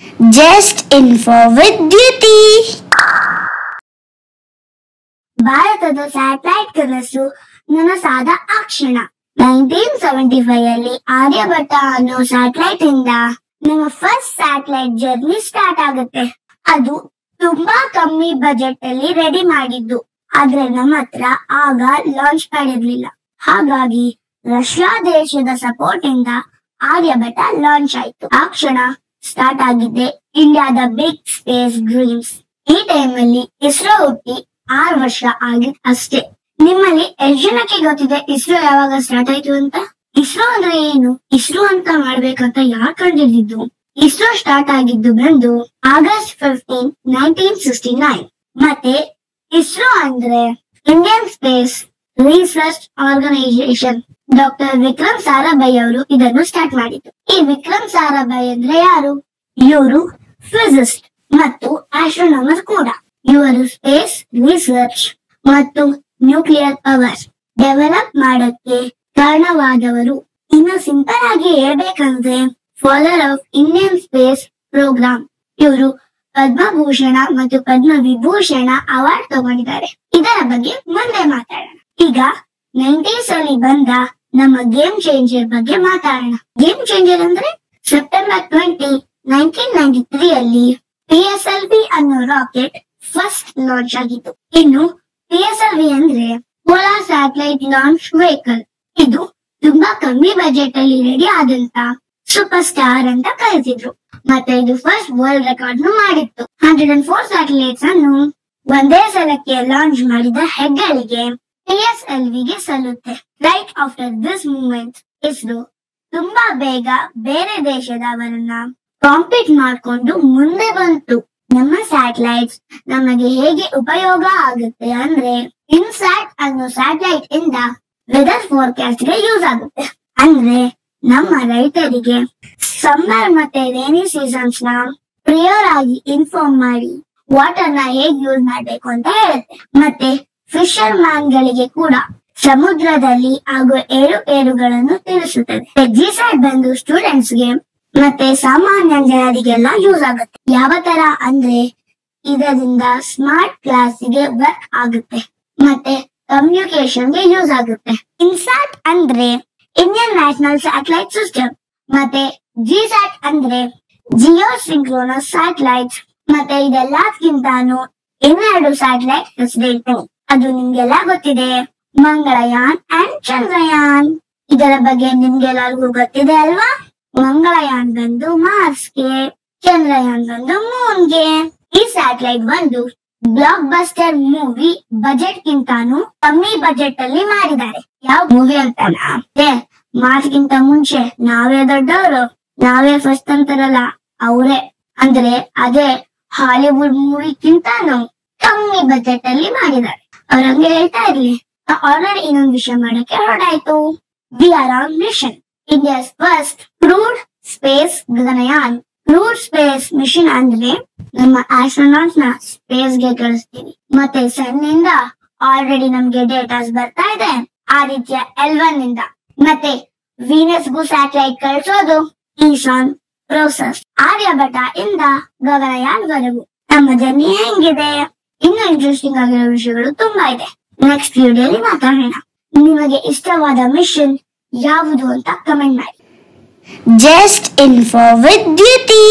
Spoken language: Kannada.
Just info with Duty. ಭಾರತದ ಸ್ಯಾಟಲೈಟ್ ಕನಸು ನನಸಾದ ಆ ಕ್ಷಣ 1975 ಅಲ್ಲಿ ಆರ್ಯಭಟ್ಟ ಅನ್ನೋ ಸ್ಯಾಟಲೈಟ್ ಇಂದ ನಮ್ಮ ಫಸ್ಟ್ ಸ್ಯಾಟಲೈಟ್ ಜರ್ನಿ ಸ್ಟಾರ್ಟ್ ಆಗುತ್ತೆ. ಅದು ತುಂಬಾ ಕಮ್ಮಿ ಬಜೆಟ್ ಅಲ್ಲಿ ರೆಡಿ ಮಾಡಿದ್ದು, ಆದ್ರೆ ನಮ್ಮ ಹತ್ರ ಆಗ ಲಾಂಚ್ ಪ್ಯಾಡ್ ಇರ್ಲಿಲ್ಲ. ಹಾಗಾಗಿ ರಷ್ಯಾ ದೇಶದ ಸಪೋರ್ಟ್ ಇಂದ ಆರ್ಯಭಟ್ಟ ಲಾಂಚ್ ಆಯ್ತು. ಆ ಕ್ಷಣ ಸ್ಟಾರ್ಟ್ ಆಗಿದ್ದೆ ಇಂಡಿಯಾದ ಬಿಗ್ ಸ್ಪೇಸ್ ಡ್ರೀಮ್ಸ್. ಈ ಟೈಮ್ ಅಲ್ಲಿ ಇಸ್ರೋ ಹುಟ್ಟಿ 6 ವರ್ಷ ಆಗಿದ್ ಅಷ್ಟೇ. ನಿಮ್ಮಲ್ಲಿ ಎಷ್ಟು ಜನಕ್ಕೆ ಗೊತ್ತಿದೆ ಇಸ್ರೋ ಯಾವಾಗ ಸ್ಟಾರ್ಟ್ ಆಯ್ತು ಅಂತ? ಇಸ್ರೋ ಅಂದ್ರೆ ಏನು, ಇಸ್ರೋ ಅಂತ ಮಾಡ್ಬೇಕಂತ ಯಾರು ಕಂಡಿದ್ದು? ಇಸ್ರೋ ಸ್ಟಾರ್ಟ್ ಆಗಿದ್ದು ಬಂದು ಆಗಸ್ಟ್ 15, 1969. ಮತ್ತೆ ಇಸ್ರೋ ಅಂದ್ರೆ Indian Space Research Organisation. Doctor Vikram Sarabhai ಅವರು ಇದನ್ನು ಸ್ಟಾರ್ಟ್ ಮಾಡಿದ್ರು. ಈ ವಿಕ್ರಮ್ ಸಾರಾಭಾಯ್ ಅಂದ್ರೆ ಯಾರು? ಇವರು ಫಿಸಿಸ್ಟ್ ಮತ್ತು ಆಸ್ಟ್ರೋನಾಮರ್ ಕೂಡ. ಇವರು ಸ್ಪೇಸ್ ರಿಸರ್ಚ್ ಮತ್ತು ನ್ಯೂಕ್ಲಿಯರ್ ಪವರ್ ಡೆವಲಪ್ ಮಾಡಕ್ಕೆ ಕಾರಣವಾದವರು. ಇನ್ನು ಸಿಂಪಲ್ ಆಗಿ ಹೇಳ್ಬೇಕಂದ್ರೆ ಫಾಲರ್ ಆಫ್ ಇಂಡಿಯನ್ ಸ್ಪೇಸ್ ಪ್ರೋಗ್ರಾಮ್. ಇವರು ಪದ್ಮಭೂಷಣ ಮತ್ತು ಪದ್ಮ ವಿಭೂಷಣ ಅವಾರ್ಡ್ ತಗೊಂಡಿದ್ದಾರೆ. ಇದರ ಬಗ್ಗೆ ಮುಂದೆ ಮಾತಾಡೋಣ. ಈಗ 90s ಅಲ್ಲಿ ಬಂದ ನಮ್ಮ ಗೇಮ್ ಚೇಂಜರ್ ಬಗ್ಗೆ ಮಾತಾಡೋಣ. ಗೇಮ್ ಚೇಂಜರ್ ಅಂದ್ರೆ ಸೆಪ್ಟೆಂಬರ್ 20, 1993 ಅಲ್ಲಿ PSLV ಅನ್ನೋ ರಾಕೆಟ್ ಫಸ್ಟ್ ಲಾಂಚ್ ಆಗಿತ್ತು. ಇನ್ನು PSLV ಅಂದ್ರೆ ಪೋಲಾರ್ ಸ್ಯಾಟಲೈಟ್ ಲಾಂಚ್ ವೆಹಿಕಲ್. ಇದು ತುಂಬಾ ಕಮ್ಮಿ ಬಜೆಟ್ ಅಲ್ಲಿ ರೆಡಿ ಆದಂತ ಸೂಪರ್ ಸ್ಟಾರ್ ಅಂತ ಕರೆದಿದ್ರು. ಮತ್ತೆ ಇದು ಫಸ್ಟ್ ವರ್ಲ್ಡ್ ರೆಕಾರ್ಡ್ ಮಾಡಿತ್ತು. 104 ಸ್ಯಾಟಲೈಟ್ಸ್ ಅನ್ನು ಒಂದೇ ಸಲಕ್ಕೆ ಲಾಂಚ್ ಮಾಡಿದ ಹೆಗ್ಗಳಿಗೆ PSLV ಗೆ ಸಲ್ಲುತ್ತೆ. Right after this movement ISRO ತುಂಬಾ ಬೇಗ ಬೇರೆ ದೇಶದವರನ್ನ ಕಾಂಪೀಟ್ ಮಾಡ್ಕೊಂಡು ಮುಂದೆ ಬಂತು. ನಮ್ಮ ಸ್ಯಾಟಲೈಟ್ಸ್ ನಮಗೆ ಹೇಗೆ ಉಪಯೋಗ ಆಗುತ್ತೆ ಅಂದ್ರೆ ಇನ್ಸ್ಯಾಟ್ ಅನ್ನೋ ಸ್ಯಾಟಲೈಟ್ ಇಂದ ವೆದರ್ ಫೋರ್ಕಾಸ್ಟ್ ಗೆ ಯೂಸ್ ಆಗುತ್ತೆ. ಅಂದ್ರೆ ನಮ್ಮ ರೈತರಿಗೆ ಸಮ್ಮರ್ ಮತ್ತೆ ರೇನಿ ಸೀಸನ್ಸ್ ನ ಪ್ರಿಯರ್ ಆಗಿ ಇನ್ಫಾರ್ಮ್ ಮಾಡಿ ವಾಟರ್ ನ ಹೇಗೆ ಯೂಸ್ ಮಾಡ್ಬೇಕು ಅಂತ ಹೇಳುತ್ತೆ. ಮತ್ತೆ ಫಿಶರ್ ಮ್ಯಾನ್ ಗಳಿಗೆ ಕೂಡ ಸಮುದ್ರದಲ್ಲಿ ಆಗೋ ಏರುಪೇರುಗಳನ್ನು ತಿಳಿಸುತ್ತದೆ. ಜಿಸ್ಯಾಟ್ ಬಂದು ಸ್ಟೂಡೆಂಟ್ಸ್ ಗೆ ಮತ್ತೆ ಸಾಮಾನ್ಯ ಜನರಿಗೆಲ್ಲ ಯೂಸ್ ಆಗುತ್ತೆ. ಯಾವ ತರ ಅಂದ್ರೆ ಇದರಿಂದ ಸ್ಮಾರ್ಟ್ ಕ್ಲಾಸ್ ಗೆ ವರ್ಕ್ ಆಗುತ್ತೆ ಮತ್ತೆ ಕಮ್ಯುನಿಕೇಶನ್ ಗೆ ಯೂಸ್ ಆಗುತ್ತೆ. ಇನ್ಸ್ಯಾಟ್ ಅಂದ್ರೆ ಇಂಡಿಯನ್ ನ್ಯಾಷನಲ್ ಸ್ಯಾಟಲೈಟ್ ಸಿಸ್ಟಮ್. ಮತ್ತೆ ಜಿಸ್ಯಾಟ್ ಅಂದ್ರೆ ಜಿಯೋ ಸಿಂಕ್ರೋನಸ್ ಸ್ಯಾಟಲೈಟ್ಸ್. ಮತ್ತೆ ಇದೆಲ್ಲಕ್ಕಿಂತಾನು 2 ಸ್ಯಾಟಲೈಟ್ ಹೆಸರಿಟ್ಟು ಅದು ನಿಮ್ಗೆಲ್ಲ ಗೊತ್ತಿದೆ, ಮಂಗಳಯಾನ್ ಅಂಡ್ ಚಂದ್ರಯಾನ್. ಇದರ ಬಗ್ಗೆ ನಿಮ್ಗೆಲ್ಲರಿಗೂ ಗೊತ್ತಿದೆ ಅಲ್ವಾ? ಮಂಗಳಯಾನ್ ಬಂದು ಮಾರ್ಸ್ಗೆ, ಚಂದ್ರಯಾನ್ ಬಂದು ಮೂನ್ಗೆ. ಈ ಸ್ಯಾಟಲೈಟ್ ಬಂದು ಬ್ಲಾಕ್ ಬಸ್ಟರ್ ಮೂವಿ ಬಜೆಟ್ ಗಿಂತಾನು ಕಮ್ಮಿ ಬಜೆಟ್ ಅಲ್ಲಿ ಮಾಡಿದ್ದಾರೆ. ಯಾವ ಮೂವಿ ಅಂತ ಮಾರ್ಚ್ ಗಿಂತ ಮುಂಚೆ ನಾವೇ ದೊಡ್ಡವರು, ನಾವೇ ಫಸ್ಟ್ ಅಂತಾರಲ್ಲ ಅವರೇ. ಅಂದ್ರೆ ಅದೇ ಹಾಲಿವುಡ್ ಮೂವಿಗಿಂತಾನು ಕಮ್ಮಿ ಬಜೆಟ್ ಅಲ್ಲಿ ಮಾಡಿದ್ದಾರೆ. ಅವ್ರ ಹಂಗೆ ಹೇಳ್ತಾ ಇರ್ಲಿ. ಆಲ್ರೆಡಿ ಇನ್ನೊಂದು ವಿಷಯ ಮಾಡಕ್ಕೆ ಹೊರಟಾಯ್ತು. We are on mission. India's first crewed space Gaganyaan. Crewed space mission ಅಂದ್ರೆ ನಮ್ಮ ಆಸ್ಟ್ರೋನಾಟ್ಸ್ ನ ಸ್ಪೇಸ್ ಗೆ ಕಳಿಸ್ತೀವಿ. ಮತ್ತೆ ಸನ್ ಇಂದ ಆಲ್ರೆಡಿ ನಮ್ಗೆ ಡೇಟಾಸ್ ಬರ್ತಾ ಇದೆ. ಆದಿತ್ಯ L1 ಇಂದ ಮತ್ತೆ ವೀನಸ್ ಗೂ ಸ್ಯಾಟಲೈಟ್ ಕಳಿಸೋದು ಈಶಾನ್ ಪ್ರೋಸೆಸ್. ಆರ್ಯಭಟ ಇಂದ ಗಗನಯಾನ್ ವರೆಗೂ ನಮ್ಮ ಜರ್ನಿ ಹೆಂಗಿದೆ? ಇನ್ನು ಇಂಟ್ರೆಸ್ಟಿಂಗ್ ಆಗಿರೋ ವಿಷಯಗಳು ತುಂಬಾ ಇದೆ. ನೆಕ್ಸ್ಟ್ ವಿಡಿಯೋಲಿ ಮಾತಾಡೋಣ. ನಿಮಗೆ ಇಷ್ಟವಾದ ಮಿಷನ್ ಯಾವುದು ಅಂತ ಕಮೆಂಟ್ ಮಾಡಿ. Just info with Duty.